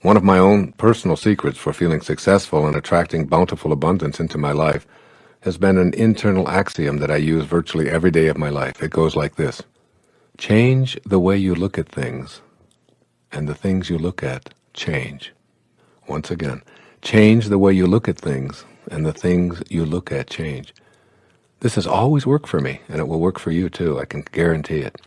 One of my own personal secrets for feeling successful and attracting bountiful abundance into my life has been an internal axiom that I use virtually every day of my life. It goes like this: change the way you look at things, and the things you look at change. Once again, change the way you look at things, and the things you look at change. This has always worked for me, and it will work for you too, I can guarantee it.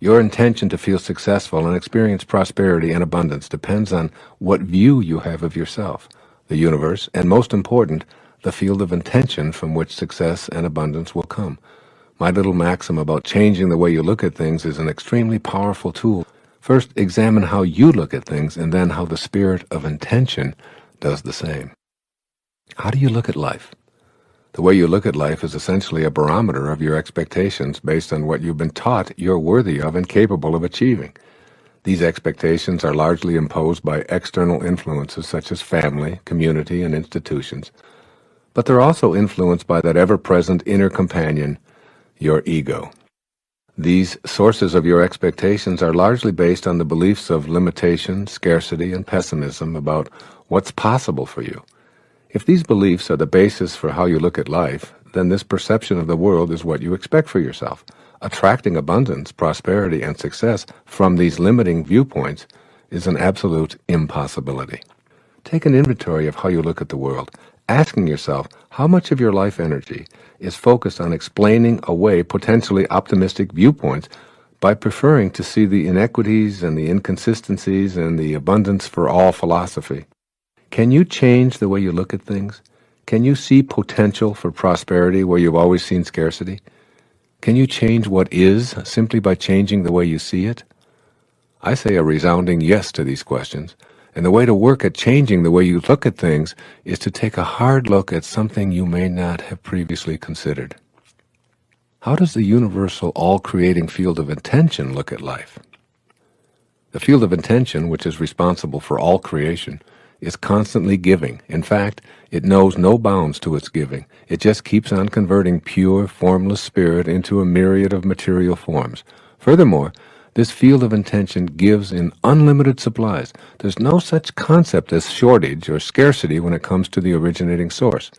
Your intention to feel successful and experience prosperity and abundance depends on what view you have of yourself, the universe, and most important, the field of intention from which success and abundance will come. My little maxim about changing the way you look at things is an extremely powerful tool. First, examine how you look at things, and then how the spirit of intention does the same. How do you look at life? The way you look at life is essentially a barometer of your expectations based on what you've been taught you're worthy of and capable of achieving. These expectations are largely imposed by external influences such as family, community, and institutions. But they're also influenced by that ever-present inner companion, your ego. These sources of your expectations are largely based on the beliefs of limitation, scarcity, and pessimism about what's possible for you. If these beliefs are the basis for how you look at life, then this perception of the world is what you expect for yourself. Attracting abundance, prosperity, and success from these limiting viewpoints is an absolute impossibility. Take an inventory of how you look at the world, asking yourself how much of your life energy is focused on explaining away potentially optimistic viewpoints by preferring to see the inequities and the inconsistencies and the abundance for all philosophy. Can you change the way you look at things? Can you see potential for prosperity where you've always seen scarcity? Can you change what is simply by changing the way you see it? I say a resounding yes to these questions, and the way to work at changing the way you look at things is to take a hard look at something you may not have previously considered. How does the universal, all-creating field of intention look at life? The field of intention, which is responsible for all creation, is constantly giving. In fact, it knows no bounds to its giving. It just keeps on converting pure, formless spirit into a myriad of material forms. Furthermore, this field of intention gives in unlimited supplies. There's no such concept as shortage or scarcity when it comes to the originating source.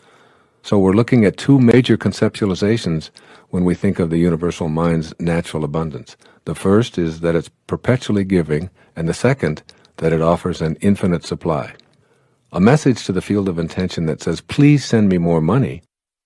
So we're looking at two major conceptualizations when we think of the universal mind's natural abundance. The first is that it's perpetually giving, and the second, that it offers an infinite supply. A message to the field of intention that says, "Please send me more money,"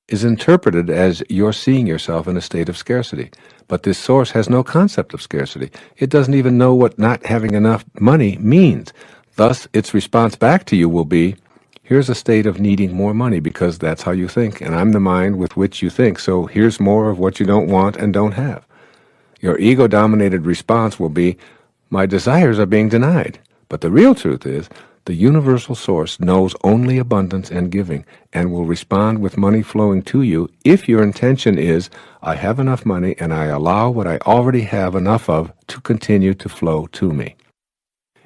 is interpreted as you're seeing yourself in a state of scarcity. But this source has no concept of scarcity. It doesn't even know what not having enough money means. Thus, its response back to you will be, "Here's a state of needing more money because that's how you think, and I'm the mind with which you think, so here's more of what you don't want and don't have." Your ego-dominated response will be, "My desires are being denied." But the real truth is, the universal source knows only abundance and giving, and will respond with money flowing to you if your intention is, "I have enough money and I allow what I already have enough of to continue to flow to me."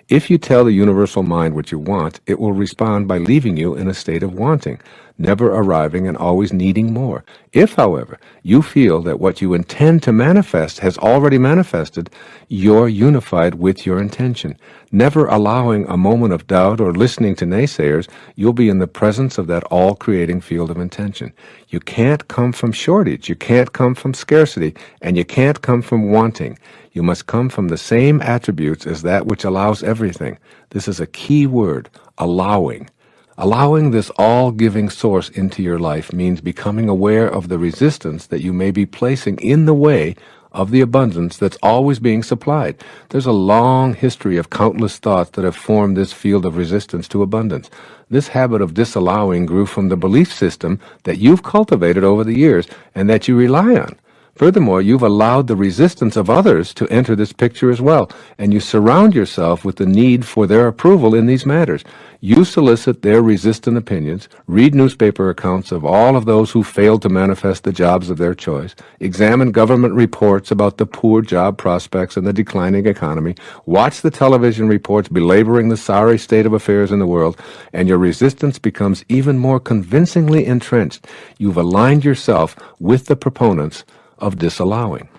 If you tell the universal mind what you want, it will respond by leaving you in a state of wanting, never arriving and always needing more. If, however, you feel that what you intend to manifest has already manifested, you're unified with your intention. Never allowing a moment of doubt or listening to naysayers, you'll be in the presence of that all-creating field of intention. You can't come from shortage, you can't come from scarcity, and you can't come from wanting. You must come from the same attributes as that which allows everything. This is a key word, allowing. Allowing this all-giving source into your life means becoming aware of the resistance that you may be placing in the way of the abundance that's always being supplied. There's a long history of countless thoughts that have formed this field of resistance to abundance. This habit of disallowing grew from the belief system that you've cultivated over the years and that you rely on. Furthermore, you've allowed the resistance of others to enter this picture as well, and you surround yourself with the need for their approval in these matters. You solicit their resistant opinions, read newspaper accounts of all of those who failed to manifest the jobs of their choice, examine government reports about the poor job prospects and the declining economy, watch the television reports belaboring the sorry state of affairs in the world, and your resistance becomes even more convincingly entrenched. You've aligned yourself with the proponents of disallowing.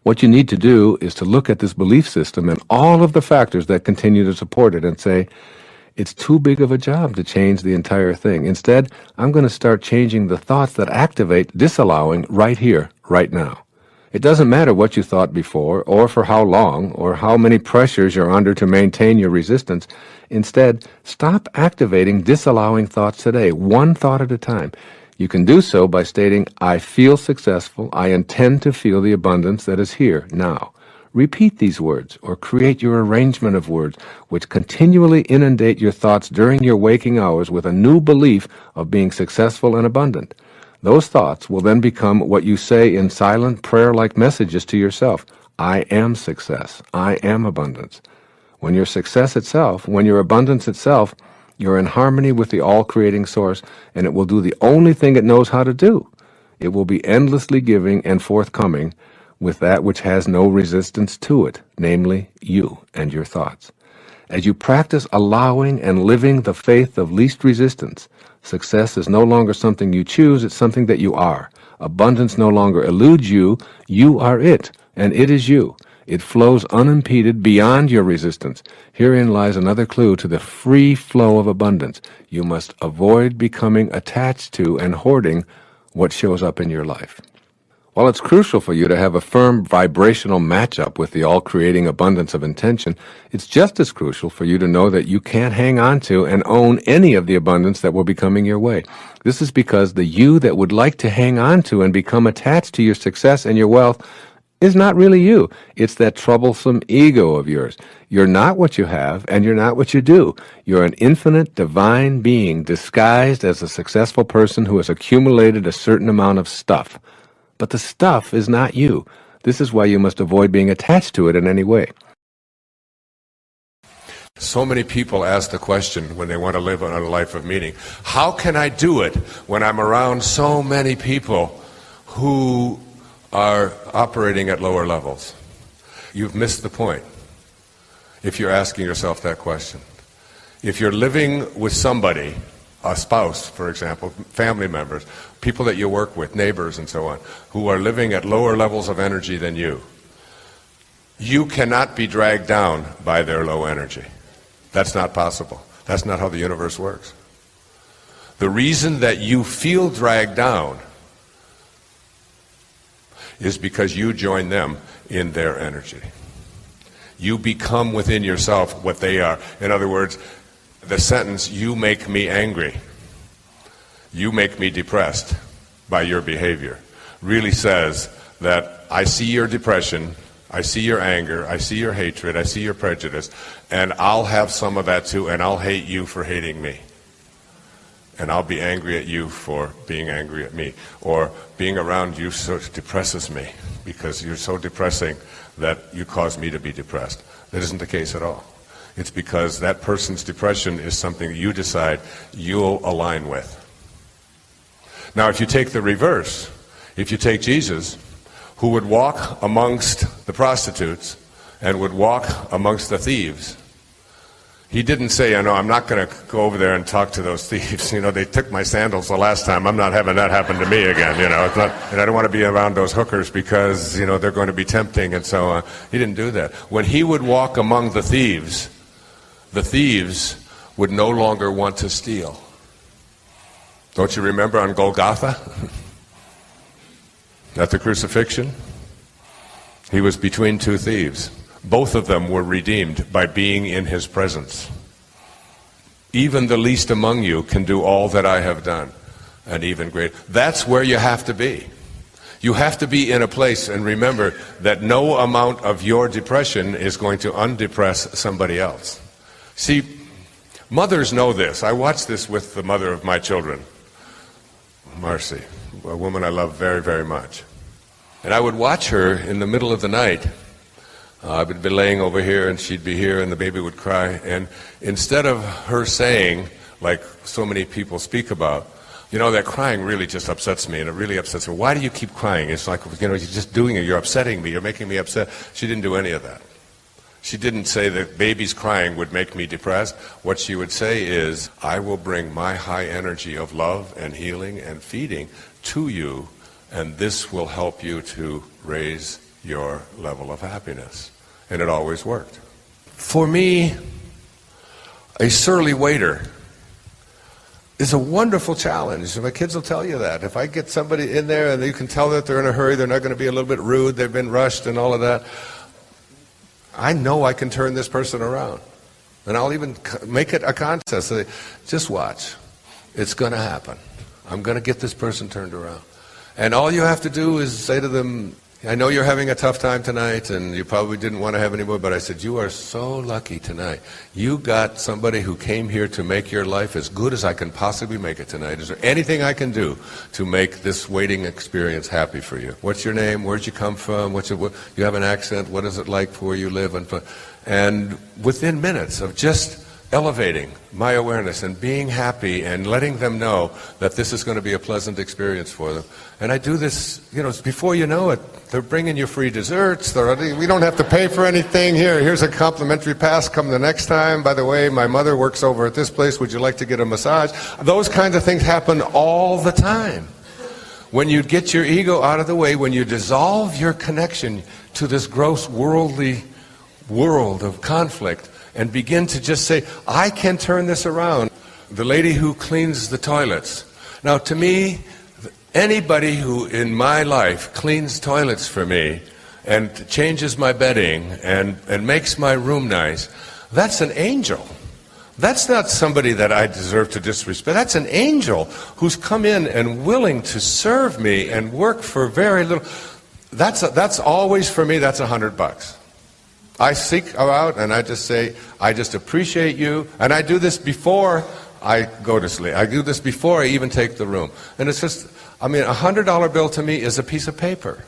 What you need to do is to look at this belief system and all of the factors that continue to support it and say, It's too big of a job to change the entire thing. Instead, I'm going to start changing the thoughts that activate disallowing right here, right now. It doesn't matter what you thought before, or for how long, or how many pressures you're under to maintain your resistance. Instead, stop activating disallowing thoughts today, one thought at a time. You can do so by stating, I feel successful. I intend to feel the abundance that is here now. Repeat these words, or create your arrangement of words, which continually inundate your thoughts during your waking hours with a new belief of being successful and abundant. Those thoughts will then become what you say in silent prayer-like messages to yourself. I am success. I am abundance. When you're success itself, when you're abundance itself, you're in harmony with the all-creating source, and it will do the only thing it knows how to do. It will be endlessly giving and forthcoming with that which has no resistance to it, namely you and your thoughts. As you practice allowing and living the faith of least resistance, success is no longer something you choose, it's something that you are. Abundance no longer eludes you, you are it, and it is you. It flows unimpeded beyond your resistance. Herein lies another clue to the free flow of abundance. You must avoid becoming attached to and hoarding what shows up in your life. While it's crucial for you to have a firm vibrational matchup with the all-creating abundance of intention, it's just as crucial for you to know that you can't hang on to and own any of the abundance that will be coming your way. This is because the you that would like to hang on to and become attached to your success and your wealth is not really you. It's that troublesome ego of yours. You're not what you have, and you're not what you do. You're an infinite, divine being disguised as a successful person who has accumulated a certain amount of stuff. But the stuff is not you. This is why you must avoid being attached to it in any way. So many people ask the question when they want to live a life of meaning, how can I do it when I'm around so many people who are operating at lower levels? You've missed the point if you're asking yourself that question. If you're living with somebody, a spouse, for example, family members, people that you work with, neighbors and so on, who are living at lower levels of energy than you cannot be dragged down by their low energy. That's not possible. That's not how the universe works. The reason that you feel dragged down is because you join them in their energy. You become within yourself what they are. In other words, the sentence, you make me angry, you make me depressed by your behavior, really says that I see your depression, I see your anger, I see your hatred, I see your prejudice, and I'll have some of that too, and I'll hate you for hating me. And I'll be angry at you for being angry at me. Or being around you so depresses me because you're so depressing that you cause me to be depressed. That isn't the case at all. It's because that person's depression is something you decide you'll align with. Now, if you take the reverse, if you take Jesus, who would walk amongst the prostitutes and would walk amongst the thieves, he didn't say, I'm not going to go over there and talk to those thieves. They took my sandals the last time. I'm not having that happen to me again. It's not, and I don't want to be around those hookers because, they're going to be tempting and so on. He didn't do that. When he would walk among the thieves would no longer want to steal. Don't you remember on Golgotha? At the crucifixion? He was between two thieves. Both of them were redeemed by being in his presence. Even the least among you can do all that I have done, and even greater. That's where you have to be. You have to be in a place, and remember that no amount of your depression is going to undepress somebody else. See, mothers know this. I watch this with the mother of my children, Marcy, a woman I love very, very much. And I would watch her in the middle of the night. I would be laying over here and she'd be here and the baby would cry. And instead of her saying, like so many people speak about, that crying really just upsets me and it really upsets me. Why do you keep crying? It's like, you're just doing it. You're upsetting me. You're making me upset. She didn't do any of that. She didn't say that babies crying would make me depressed. What she would say is, I will bring my high energy of love and healing and feeding to you, and this will help you to raise your level of happiness. And it always worked. For me, a surly waiter is a wonderful challenge. My kids will tell you that. If I get somebody in there and you can tell that they're in a hurry, they're not going to be a little bit rude, they've been rushed and all of that, I know I can turn this person around. And I'll even make it a contest. Say, just watch. It's going to happen. I'm going to get this person turned around. And all you have to do is say to them, I know you're having a tough time tonight, and you probably didn't want to have any more, but I said, you are so lucky tonight. You got somebody who came here to make your life as good as I can possibly make it tonight. Is there anything I can do to make this waiting experience happy for you? What's your name? Where'd you come from? You have an accent? What is it like where you live? And within minutes of just elevating my awareness and being happy and letting them know that this is going to be a pleasant experience for them. And I do this, before you know it, they're bringing you free desserts. We don't have to pay for anything. Here's a complimentary pass. Come the next time. By the way, my mother works over at this place. Would you like to get a massage? Those kinds of things happen all the time. When you get your ego out of the way, when you dissolve your connection to this gross worldly world of conflict, and begin to just say, I can turn this around. The lady who cleans the toilets. Now, to me, anybody who in my life cleans toilets for me and changes my bedding and makes my room nice, that's an angel. That's not somebody that I deserve to disrespect. That's an angel who's come in and willing to serve me and work for very little. That's always, for me, that's $100. I seek her out and I just say, I just appreciate you. And I do this before I go to sleep. I do this before I even take the room. And it's just, a $100 bill to me is a piece of paper.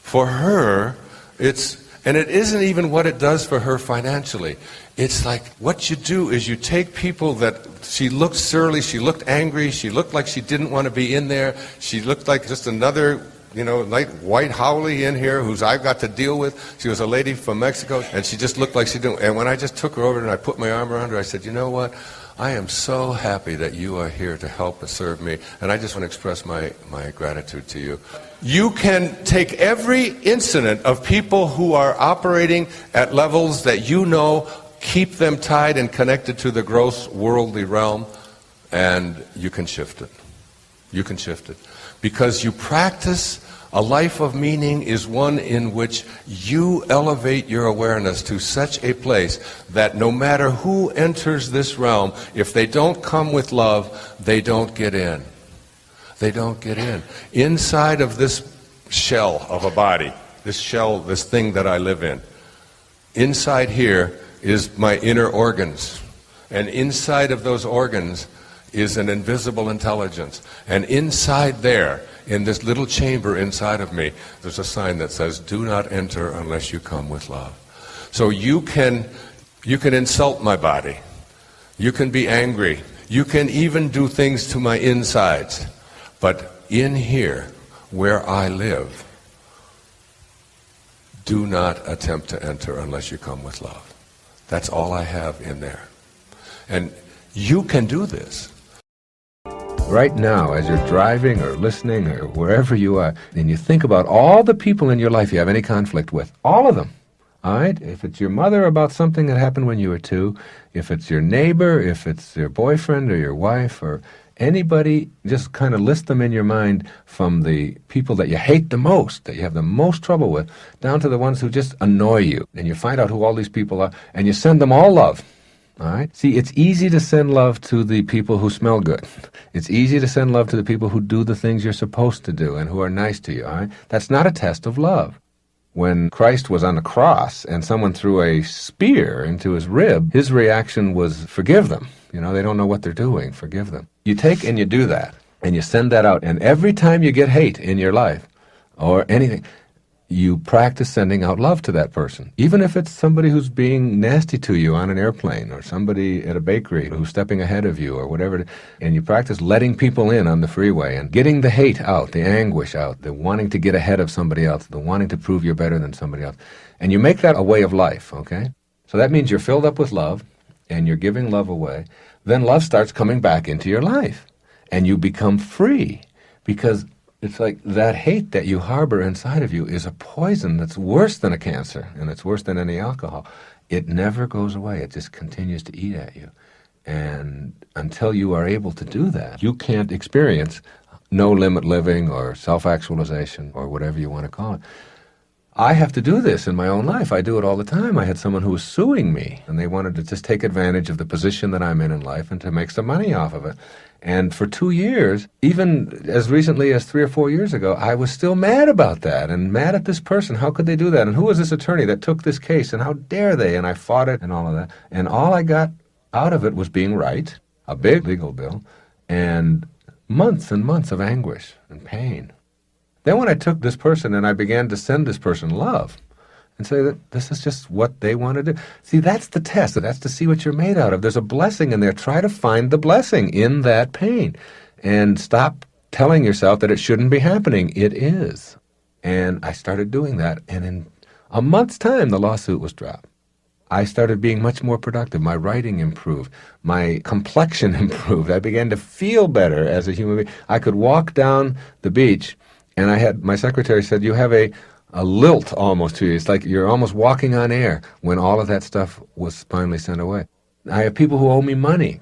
For her, and it isn't even what it does for her financially. It's like what you do is you take people that she looked surly, she looked angry, she looked like she didn't want to be in there, she looked like just another light white haole in here who's I've got to deal with. She was a lady from Mexico, and she just looked like she didn't. And when I just took her over and I put my arm around her, I said, you know what? I am so happy that you are here to help and serve me, and I just want to express my gratitude to you. You can take every incident of people who are operating at levels that keep them tied and connected to the gross worldly realm, and you can shift it. You can shift it. Because you practice a life of meaning is one in which you elevate your awareness to such a place that no matter who enters this realm, if they don't come with love, they don't get in. They don't get in. Inside of this shell of a body, this thing that I live in, inside here is my inner organs. And inside of those organs is an invisible intelligence. And inside there, in this little chamber inside of me, there's a sign that says, do not enter unless you come with love. So you can insult my body. You can be angry. You can even do things to my insides. But in here, where I live, do not attempt to enter unless you come with love. That's all I have in there. And you can do this. Right now, as you're driving or listening or wherever you are, and you think about all the people in your life you have any conflict with, all of them, all right? If it's your mother about something that happened when you were 2, if it's your neighbor, if it's your boyfriend or your wife or anybody, just kind of list them in your mind from the people that you hate the most, that you have the most trouble with, down to the ones who just annoy you. And you find out who all these people are, and you send them all love. All right? See, it's easy to send love to the people who smell good. It's easy to send love to the people who do the things you're supposed to do and who are nice to you. All right? That's not a test of love. When Christ was on the cross and someone threw a spear into his rib, his reaction was, forgive them. They don't know what they're doing. Forgive them. You take and you do that, and you send that out. And every time you get hate in your life or anything, you practice sending out love to that person. Even if it's somebody who's being nasty to you on an airplane or somebody at a bakery who's stepping ahead of you or whatever. And you practice letting people in on the freeway and getting the hate out, the anguish out, the wanting to get ahead of somebody else, the wanting to prove you're better than somebody else. And you make that a way of life, okay? So that means you're filled up with love and you're giving love away. Then love starts coming back into your life and you become free, because it's like that hate that you harbor inside of you is a poison that's worse than a cancer, and it's worse than any alcohol. It never goes away. It just continues to eat at you. And until you are able to do that, you can't experience no-limit living or self-actualization or whatever you want to call it. I have to do this in my own life. I do it all the time. I had someone who was suing me, and they wanted to just take advantage of the position that I'm in life and to make some money off of it. And for 2 years, even as recently as 3 or 4 years ago, I was still mad about that and mad at this person. How could they do that? And who was this attorney that took this case? And how dare they? And I fought it and all of that. And all I got out of it was being right, a big legal bill, and months of anguish and pain. Then when I took this person and I began to send this person love and say that this is just what they want to do. See, that's the test. That's to see what you're made out of. There's a blessing in there. Try to find the blessing in that pain and stop telling yourself that it shouldn't be happening. It is. And I started doing that. And in a month's time, the lawsuit was dropped. I started being much more productive. My writing improved. My complexion improved. I began to feel better as a human being. I could walk down the beach, and my secretary said, you have a lilt almost to you. It's like you're almost walking on air when all of that stuff was finally sent away. I have people who owe me money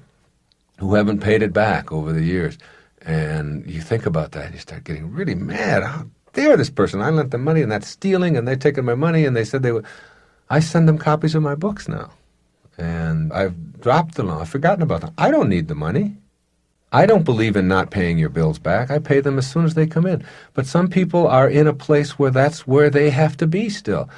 who haven't paid it back over the years. And you think about that, and you start getting really mad. How dare this person? I lent them money, and that's stealing, and they're taking my money, and they said they would. I send them copies of my books now. And I've dropped the loan. I've forgotten about them. I don't need the money. I don't believe in not paying your bills back. I pay them as soon as they come in. But some people are in a place where that's where they have to be still.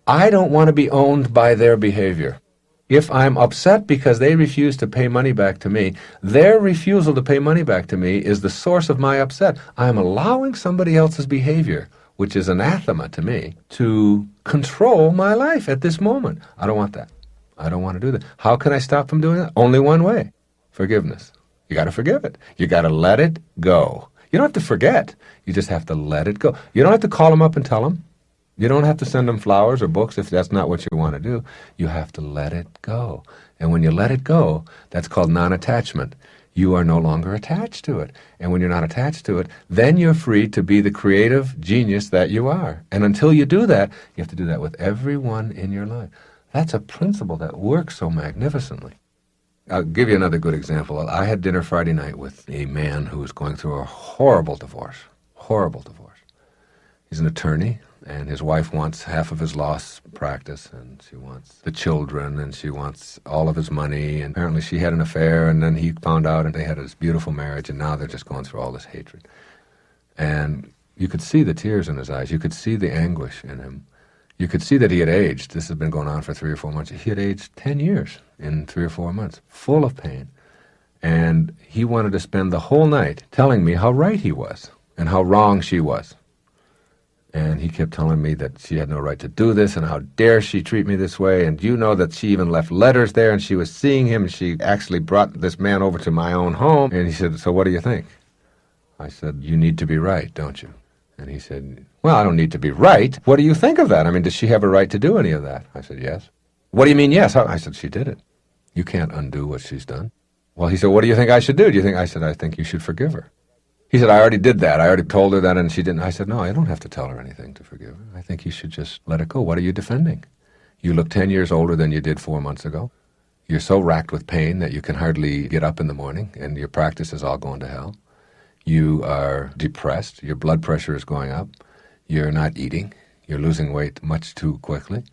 I don't want to be owned by their behavior. If I'm upset because they refuse to pay money back to me, their refusal to pay money back to me is the source of my upset. I'm allowing somebody else's behavior, which is anathema to me, to control my life at this moment. I don't want that. I don't want to do that. How can I stop from doing that? Only one way: forgiveness. You got to forgive it. You got to let it go. You don't have to forget. You just have to let it go. You don't have to call them up and tell them. You don't have to send them flowers or books if that's not what you want to do. You have to let it go. And when you let it go, that's called non-attachment. You are no longer attached to it. And when you're not attached to it, then you're free to be the creative genius that you are. And until you do that, you have to do that with everyone in your life. That's a principle that works so magnificently. I'll give you another good example. I had dinner Friday night with a man who was going through a horrible divorce. Horrible divorce. He's an attorney, and his wife wants half of his law practice, and she wants the children, and she wants all of his money, and apparently she had an affair, and then he found out, and they had this beautiful marriage, and now they're just going through all this hatred. And you could see the tears in his eyes. You could see the anguish in him. You could see that he had aged. This had been going on for 3 or 4 months. He had aged 10 years in 3 or 4 months, full of pain. And he wanted to spend the whole night telling me how right he was and how wrong she was. And he kept telling me that she had no right to do this, and how dare she treat me this way. And you know that she even left letters there, and she was seeing him, and she actually brought this man over to my own home. And he said, so what do you think? I said, you need to be right, don't you? And he said, well, I don't need to be right. What do you think of that? I mean, does she have a right to do any of that? I said, yes. What do you mean, yes? I said, she did it. You can't undo what she's done. Well, he said, what do you think I should do? Do you think? I said, I think you should forgive her. He said, I already did that. I already told her that, and she didn't. I said, no, I don't have to tell her anything to forgive her. I think you should just let it go. What are you defending? You look 10 years older than you did 4 months ago. You're so racked with pain that you can hardly get up in the morning, and your practice is all going to hell. You are depressed. Your blood pressure is going up. You're not eating. You're losing weight much too quickly.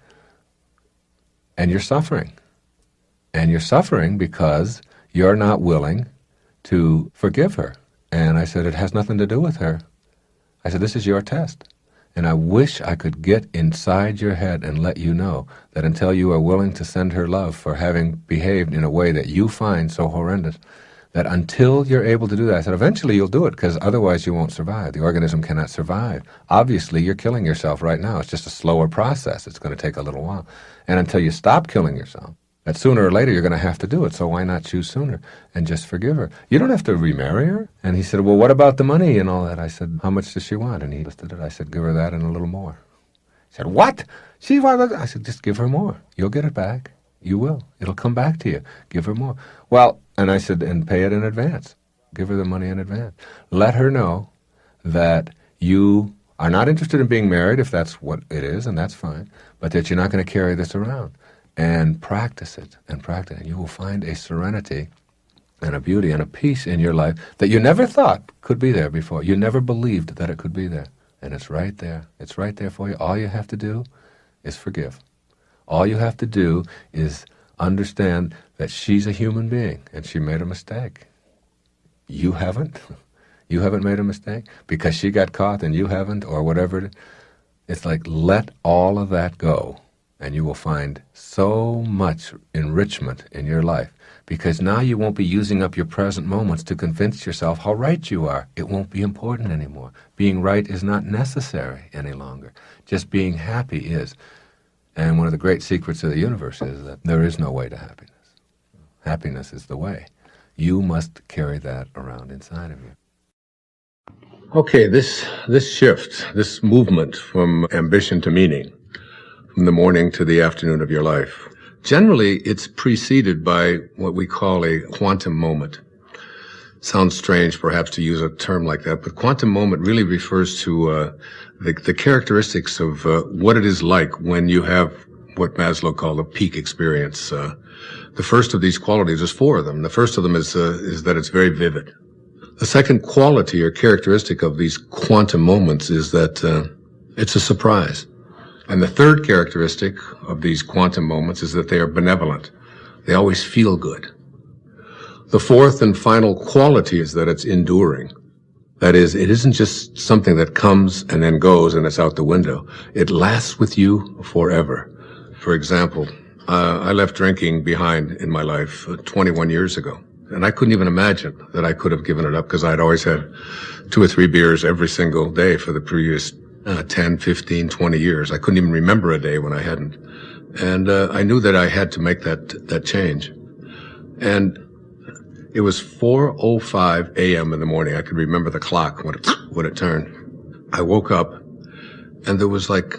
And you're suffering. And you're suffering because you're not willing to forgive her. And I said, it has nothing to do with her. I said, this is your test. And I wish I could get inside your head and let you know that until you are willing to send her love for having behaved in a way that you find so horrendous, that until you're able to do that, I said, eventually you'll do it, because otherwise you won't survive. The organism cannot survive. Obviously, you're killing yourself right now. It's just a slower process. It's going to take a little while. And until you stop killing yourself, that sooner or later you're going to have to do it. So why not choose sooner and just forgive her? You don't have to remarry her. And he said, well, what about the money and all that? I said, how much does she want? And he listed it. I said, give her that and a little more. He said, what? She wants? I said, just give her more. You'll get it back. You will. It'll come back to you. Give her more. Well, and I said, and pay it in advance. Give her the money in advance. Let her know that you are not interested in being married, if that's what it is, and that's fine, but that you're not going to carry this around. And practice it, and practice it. And you will find a serenity and a beauty and a peace in your life that you never thought could be there before. You never believed that it could be there. And it's right there. It's right there for you. All you have to do is forgive. All you have to do is understand that she's a human being and she made a mistake. You haven't. You haven't made a mistake because she got caught and you haven't, or whatever. It's like, let all of that go and you will find so much enrichment in your life, because now you won't be using up your present moments to convince yourself how right you are. It won't be important anymore. Being right is not necessary any longer. Just being happy is. And one of the great secrets of the universe is that there is no way to happiness. Happiness is the way. You must carry that around inside of you. Okay, this shift, this movement from ambition to meaning, from the morning to the afternoon of your life, generally it's preceded by what we call a quantum moment. Sounds strange perhaps to use a term like that, but quantum moment really refers to the characteristics of what it is like when you have what Maslow called a peak experience. The first of these qualities, there's four of them. The first of them is that it's very vivid. The second quality or characteristic of these quantum moments is that it's a surprise. And the third characteristic of these quantum moments is that they are benevolent. They always feel good. The fourth and final quality is that it's enduring. That is, it isn't just something that comes and then goes and it's out the window. It lasts with you forever. For example, I left drinking behind in my life 21 years ago. And I couldn't even imagine that I could have given it up, because I'd always had 2 or 3 beers every single day for the previous 10, 15, 20 years. I couldn't even remember a day when I hadn't. And I knew that I had to make that change. And it was 4:05 a.m. in the morning. I could remember the clock when it turned. I woke up, and there was like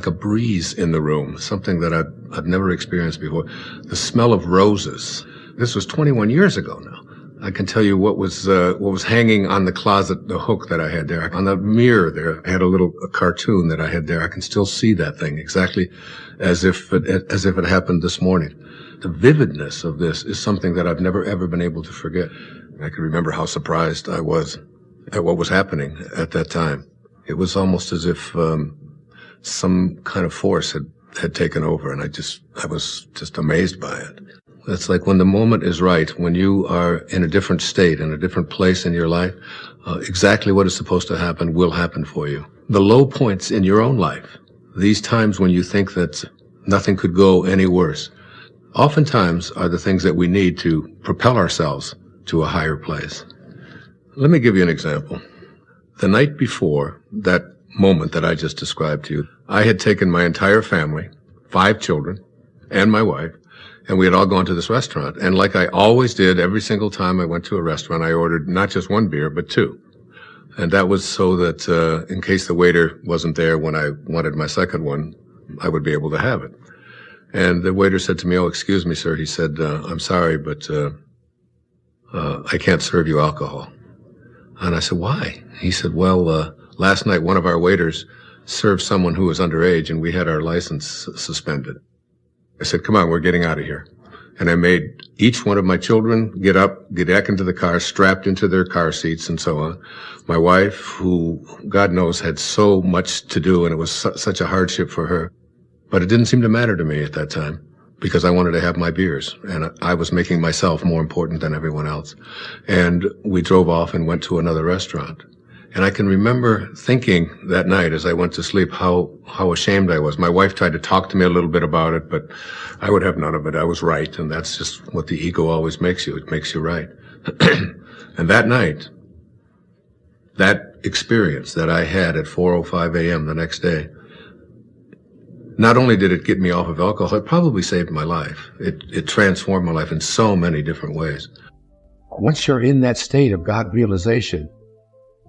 a breeze in the room, something that I'd never experienced before. The smell of roses. This was 21 years ago now. I can tell you what was hanging on the closet, the hook that I had there. On the mirror there, I had a cartoon that I had there. I can still see that thing exactly as if it happened this morning. The vividness of this is something that I've never ever been able to forget. I can remember how surprised I was at what was happening at that time. It was almost as if some kind of force had taken over, and I was just amazed by it. It's like when the moment is right, when you are in a different state, in a different place in your life, exactly what is supposed to happen will happen for you. The low points in your own life, these times when you think that nothing could go any worse, oftentimes are the things that we need to propel ourselves to a higher place. Let me give you an example. The night before that moment that I just described to you, I had taken my entire family, 5 children, and my wife, and we had all gone to this restaurant. And like I always did, every single time I went to a restaurant, I ordered not just 1 beer, but 2. And that was so that in case the waiter wasn't there when I wanted my second one, I would be able to have it. And the waiter said to me, "Oh, excuse me, sir." He said, "I'm sorry, but I can't serve you alcohol." And I said, "Why?" He said, "Well, last night one of our waiters served someone who was underage, and we had our license suspended." I said, "Come on, we're getting out of here." And I made each one of my children get up, get back into the car, strapped into their car seats and so on. My wife, who God knows had so much to do, and it was such a hardship for her, but it didn't seem to matter to me at that time, because I wanted to have my beers, and I was making myself more important than everyone else. And we drove off and went to another restaurant. And I can remember thinking that night as I went to sleep how ashamed I was. My wife tried to talk to me a little bit about it, but I would have none of it. I was right, and that's just what the ego always makes you. It makes you right. And that night, that experience that I had at 4:05 a.m. the next day, not only did it get me off of alcohol, it probably saved my life. It transformed my life in so many different ways. Once you're in that state of God realization,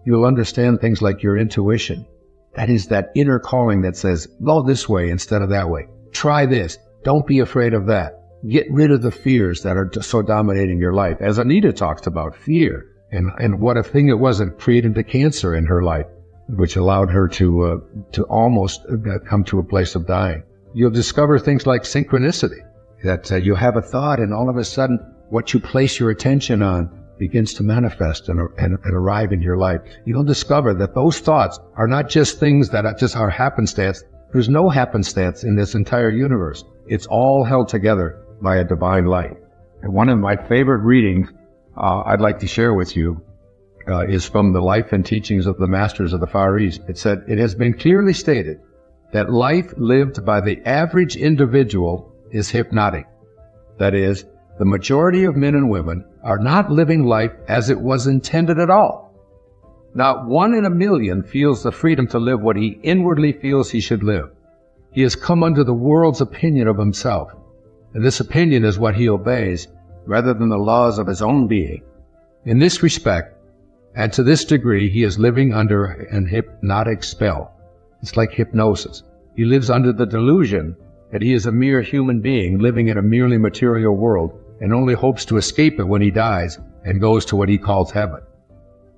you'll understand things like your intuition. That is that inner calling that says, go this way instead of that way. Try this. Don't be afraid of that. Get rid of the fears that are so dominating your life. As Anita talks about fear, and what a thing it was that created the cancer in her life, which allowed her to almost come to a place of dying. You'll discover things like synchronicity, that you have a thought and all of a sudden What you place your attention on begins to manifest and arrive in your life. You'll discover that those thoughts are not just things that are just our happenstance. There's no happenstance in this entire universe. It's all held together by a divine light. And one of my favorite readings I'd like to share with you is from the life and teachings of the masters of the Far East. It said, "It has been clearly stated that life lived by the average individual is hypnotic. That is, the majority of men and women are not living life as it was intended at all. Not 1 in a million feels the freedom to live what he inwardly feels he should live. He has come under the world's opinion of himself, and this opinion is what he obeys, rather than the laws of his own being. In this respect, and to this degree, he is living under an hypnotic spell. It's like hypnosis. He lives under the delusion that he is a mere human being living in a merely material world and only hopes to escape it when he dies and goes to what he calls heaven.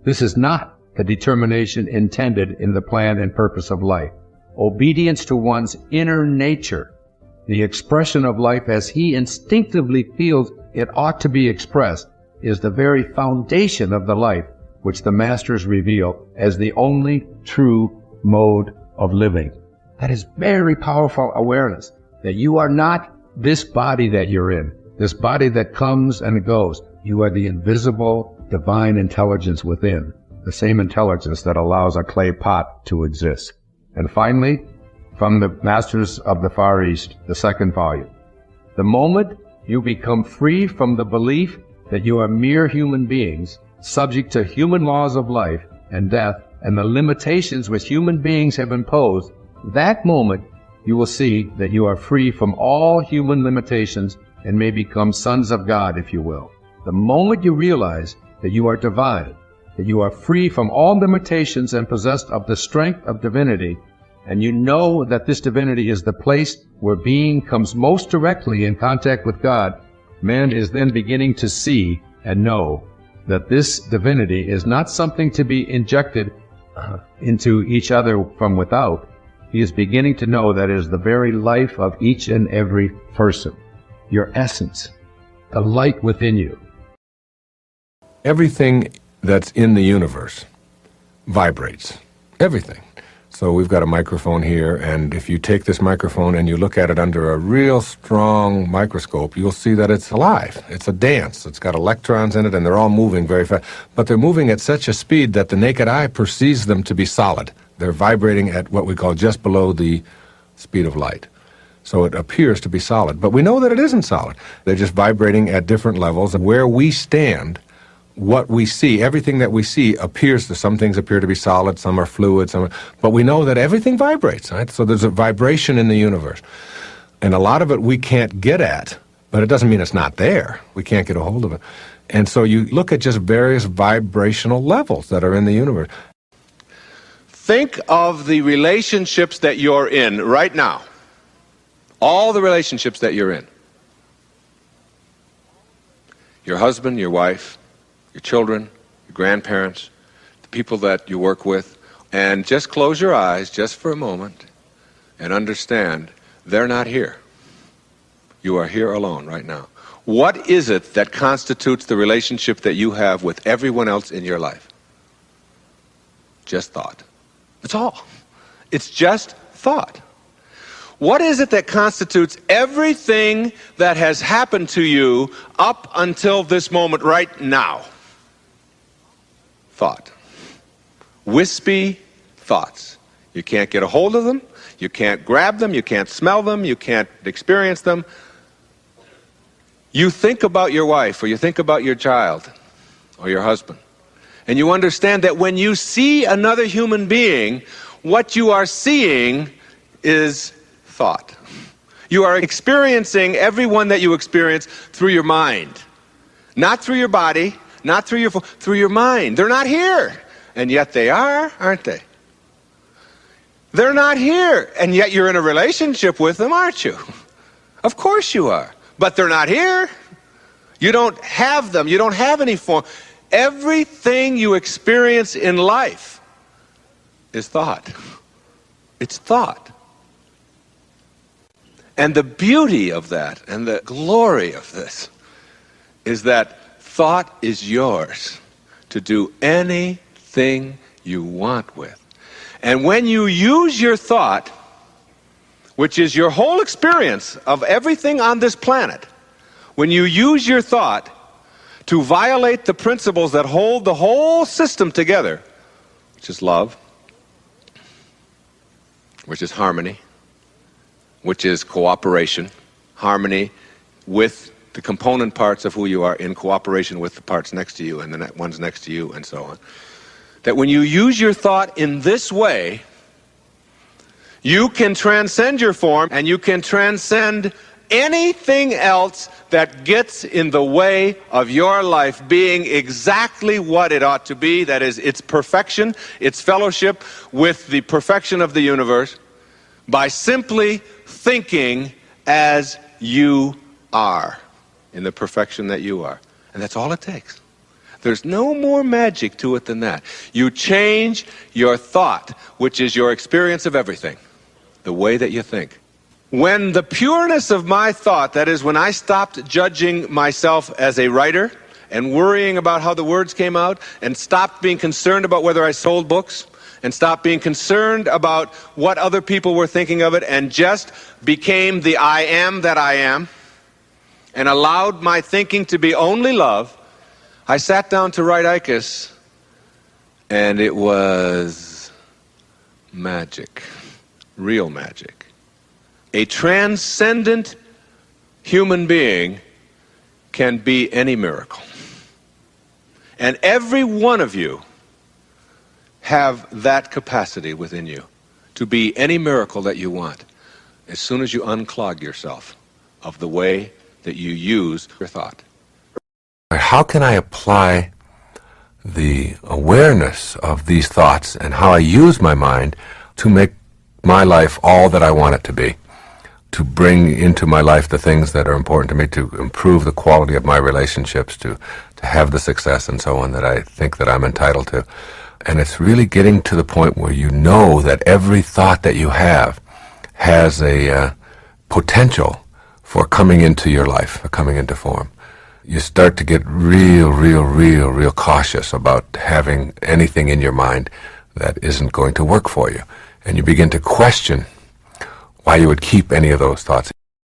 This is not the determination intended in the plan and purpose of life. Obedience to one's inner nature, the expression of life as he instinctively feels it ought to be expressed, is the very foundation of the life which the masters reveal as the only true mode of living." That is very powerful awareness, that you are not this body that you're in, this body that comes and goes. You are the invisible divine intelligence within, the same intelligence that allows a clay pot to exist. And finally, from the Masters of the Far East, the second volume, "The moment you become free from the belief that you are mere human beings, subject to human laws of life and death and the limitations which human beings have imposed, that moment you will see that you are free from all human limitations and may become sons of God, if you will. The moment you realize that you are divine, that you are free from all limitations and possessed of the strength of divinity, and you know that this divinity is the place where being comes most directly in contact with God, man is then beginning to see and know that this divinity is not something to be injected into each other from without. He is beginning to know that it is the very life of each and every person, your essence, the light within you." Everything that's in the universe vibrates. Everything. So we've got a microphone here, and if you take this microphone and you look at it under a real strong microscope, you'll see that it's alive. It's a dance. It's got electrons in it, and they're all moving very fast. But they're moving at such a speed that the naked eye perceives them to be solid. They're vibrating at what we call just below the speed of light. So it appears to be solid. But we know that it isn't solid. They're just vibrating at different levels. And where we stand, what we see, everything that we see appears to, some things appear to be solid, some are fluid, but we know that everything vibrates, right? So there's a vibration in the universe. And a lot of it we can't get at, but it doesn't mean it's not there. We can't get a hold of it. And so you look at just various vibrational levels that are in the universe. Think of the relationships that you're in right now. All the relationships that you're in. Your husband, your wife, your children, your grandparents, the people that you work with, and just close your eyes just for a moment and understand they're not here. You are here alone right now. What is it that constitutes the relationship that you have with everyone else in your life? Just thought. That's all. It's just thought. What is it that constitutes everything that has happened to you up until this moment right now? Thought. Wispy thoughts. You can't get a hold of them, you can't grab them, you can't smell them, you can't experience them. You think about your wife, or you think about your child, or your husband, and you understand that when you see another human being, what you are seeing is thought. You are experiencing everyone that you experience through your mind. Not through your body, not through your mind. They're not here. And yet they are, aren't they? They're not here. And yet you're in a relationship with them, aren't you? Of course you are. But they're not here. You don't have them. You don't have any form. Everything you experience in life is thought. It's thought. And the beauty of that and the glory of this is that thought is yours to do anything you want with. And when you use your thought, which is your whole experience of everything on this planet, when you use your thought to violate the principles that hold the whole system together, which is love, which is harmony, which is cooperation, harmony with the component parts of who you are in cooperation with the parts next to you and the ones next to you and so on, that when you use your thought in this way, you can transcend your form and you can transcend anything else that gets in the way of your life being exactly what it ought to be, that is, its perfection, its fellowship with the perfection of the universe, by simply thinking as you are, in the perfection that you are. And that's all it takes. There's no more magic to it than that. You change your thought, which is your experience of everything, the way that you think. When the pureness of my thought, that is, when I stopped judging myself as a writer and worrying about how the words came out, and stopped being concerned about whether I sold books, and stopped being concerned about what other people were thinking of it, and just became the I am that I am, and allowed my thinking to be only love, I sat down to write Icus, and it was magic, real magic. A transcendent human being can be any miracle. And every one of you have that capacity within you to be any miracle that you want as soon as you unclog yourself of the way that you use your thought. How can I apply the awareness of these thoughts and how I use my mind to make my life all that I want it to be? To bring into my life the things that are important to me, to improve the quality of my relationships, to have the success and so on that I think that I'm entitled to. And it's really getting to the point where you know that every thought that you have has a potential for coming into your life, for coming into form. You start to get real cautious about having anything in your mind that isn't going to work for you. And you begin to question why you would keep any of those thoughts.